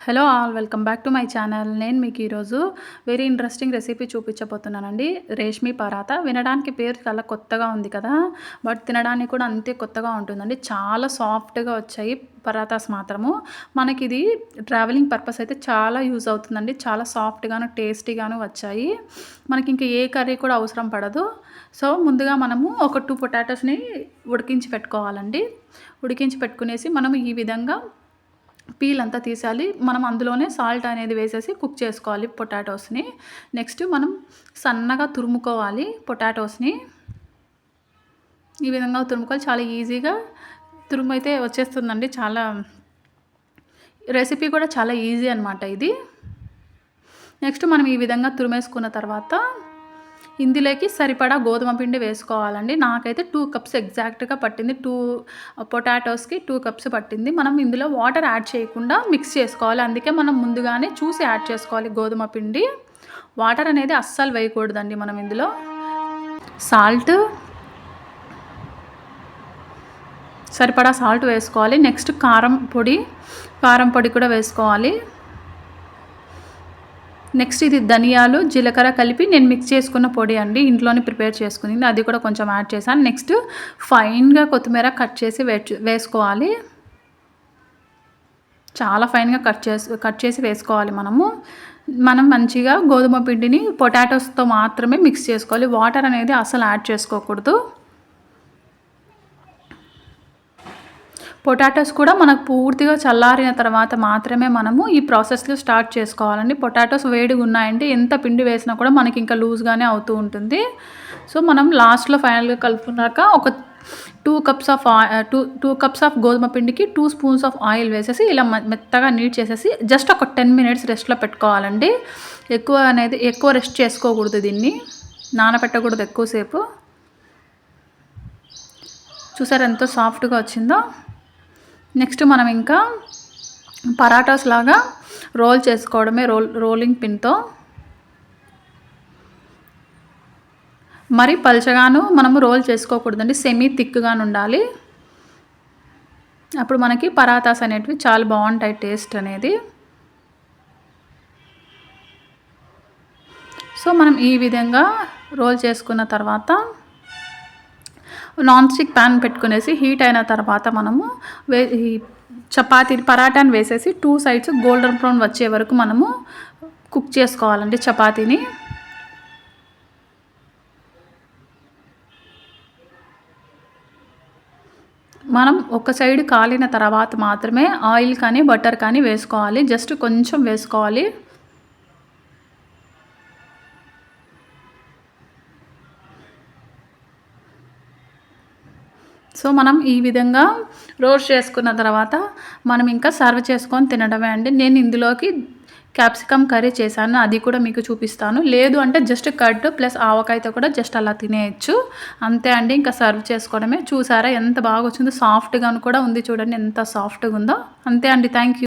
Hello all welcome back to my channel. నేను మీకు ఈరోజు వెరీ ఇంట్రెస్టింగ్ రెసిపీ చూపించబోతున్నానండి. రేష్మి పరాతా. వినడానికి పేరు చాలా కొత్తగా ఉంది కదా! బట్ తినడానికి కూడా అంతే కొత్తగా ఉంటుందండి. చాలా సాఫ్ట్‌గా వచ్చాయి పరాతాస్ మాత్రము. మనకిది ట్రావెలింగ్ పర్పస్ అయితే చాలా యూజ్ అవుతుందండి. చాలా సాఫ్ట్‌గాను, టేస్టీగాను వచ్చాయి. మనకింక ఏ కర్రీ కూడా అవసరం పడదు. సో, ముందుగా మనము ఒక 2 పొటాటోస్‌ని ఉడికించి పెట్టుకోవాలండి. ఉడికించి పెట్టుకునేసి మనం ఈ విధంగా పీల్ అంతా తీసేయాలి. మనం అందులోనే సాల్ట్ అనేది వేసేసి కుక్ చేసుకోవాలి పొటాటోస్‌ని. నెక్స్ట్ మనం సన్నగా తురుముకోవాలి పొటాటోస్‌ని. ఈ విధంగా తురుముకోవాలి. చాలా ఈజీగా తురుమైతే వచ్చేస్తుందండి. రెసిపీ కూడా చాలా ఈజీ అనమాట ఇది. నెక్స్ట్ మనం ఈ విధంగా తురిమేసుకున్న తర్వాత ఇందులోకి సరిపడా గోధుమ పిండి వేసుకోవాలండి. నాకైతే 2 కప్స్ ఎగ్జాక్ట్‌గా పట్టింది. 2 పొటాటోస్‌కి 2 కప్స్ పట్టింది. మనం ఇందులో వాటర్ యాడ్ చేయకుండా మిక్స్ చేసుకోవాలి. అందుకే మనం ముందుగానే చూసి యాడ్ చేసుకోవాలి గోధుమ పిండి. వాటర్ అనేది అస్సలు వేయకూడదండి మనం ఇందులో. సాల్ట్, సరిపడా సాల్ట్ వేసుకోవాలి. నెక్స్ట్ కారం పొడి కూడా వేసుకోవాలి. నెక్స్ట్ ఇది ధనియాలు, జీలకర్ర కలిపి నేను మిక్స్ చేసుకున్న పొడి అండి. ఇంట్లోనే ప్రిపేర్ చేసుకునింది. అది కూడా కొంచెం యాడ్ చేశాను. నెక్స్ట్ ఫైన్‌గా కొత్తిమీర కట్ చేసి వేసుకోవాలి. చాలా ఫైన్‌గా కట్ చేసి వేసుకోవాలి మనము. మనం మంచిగా గోధుమ పిండిని పొటాటోస్‌తో మాత్రమే మిక్స్ చేసుకోవాలి. వాటర్ అనేది అస్సలు యాడ్ చేసుకోకూడదు. పొటాటోస్ కూడా మనకు పూర్తిగా చల్లారిన తర్వాత మాత్రమే మనము ఈ ప్రాసెస్‌లో స్టార్ట్ చేసుకోవాలండి. పొటాటోస్ వేడిగా ఉన్నాయంటే ఎంత పిండి వేసినా కూడా మనకి ఇంకా లూజ్‌గానే అవుతూ ఉంటుంది. సో, మనం లాస్ట్‌లో ఫైనల్‌గా కలుపుకున్నాక ఒక 2 కప్స్ ఆఫ్ గోధుమ పిండికి 2 స్పూన్స్ ఆఫ్ ఆయిల్ వేసేసి ఇలా మెత్తగా నీట్ చేసేసి జస్ట్ ఒక 10 మినిట్స్ రెస్ట్‌లో పెట్టుకోవాలండి. ఎక్కువ రెస్ట్ చేసుకోకూడదు దీన్ని. నానబెట్టకూడదు ఎక్కువసేపు. చూసారా ఎంత సాఫ్ట్‌గా వచ్చిందో? నెక్స్ట్ మనం ఇంకా పరాటాస్ లాగా రోల్ చేసుకోవడమే రోలింగ్ పిన్‌తో. మరి పల్చగాను మనము రోల్ చేసుకోకూడదండి. సెమీ థిక్‌గాను ఉండాలి. అప్పుడు మనకి పరాతాస్ అనేటివి చాలా బాగుంటాయి టేస్ట్ అనేది. సో, మనం ఈ విధంగా రోల్ చేసుకున్న తర్వాత నాన్ స్టిక్ ప్యాన్ పెట్టుకునేసి హీట్ అయిన తర్వాత మనము ఈ పరాటాని వేసేసి 2 సైడ్స్ గోల్డెన్ బ్రౌన్ వచ్చే వరకు మనము కుక్ చేసుకోవాలండి చపాతీని. మనం ఒక సైడ్ కాలిన తర్వాత మాత్రమే ఆయిల్ కానీ బటర్ కానీ వేసుకోవాలి. జస్ట్ కొంచెం వేసుకోవాలి. సో, మనం ఈ విధంగా రోస్ట్ చేసుకున్న తర్వాత మనం ఇంకా సర్వ్ చేసుకొని తినడమే అండి. నేను ఇందులోకి క్యాప్సికమ్ కర్రీ చేశాను. అది కూడా మీకు చూపిస్తాను. లేదు అంటే జస్ట్ కర్డ్ ప్లస్ ఆవకాయతో కూడా జస్ట్ అలా తినేయొచ్చు. అంతే అండి. ఇంకా సర్వ్ చేసుకోవడమే. చూసారా ఎంత బాగా వచ్చిందో? సాఫ్ట్‌గాను కూడా ఉంది చూడండి ఎంత సాఫ్ట్‌గా ఉందో. అంతే అండి. Thank you.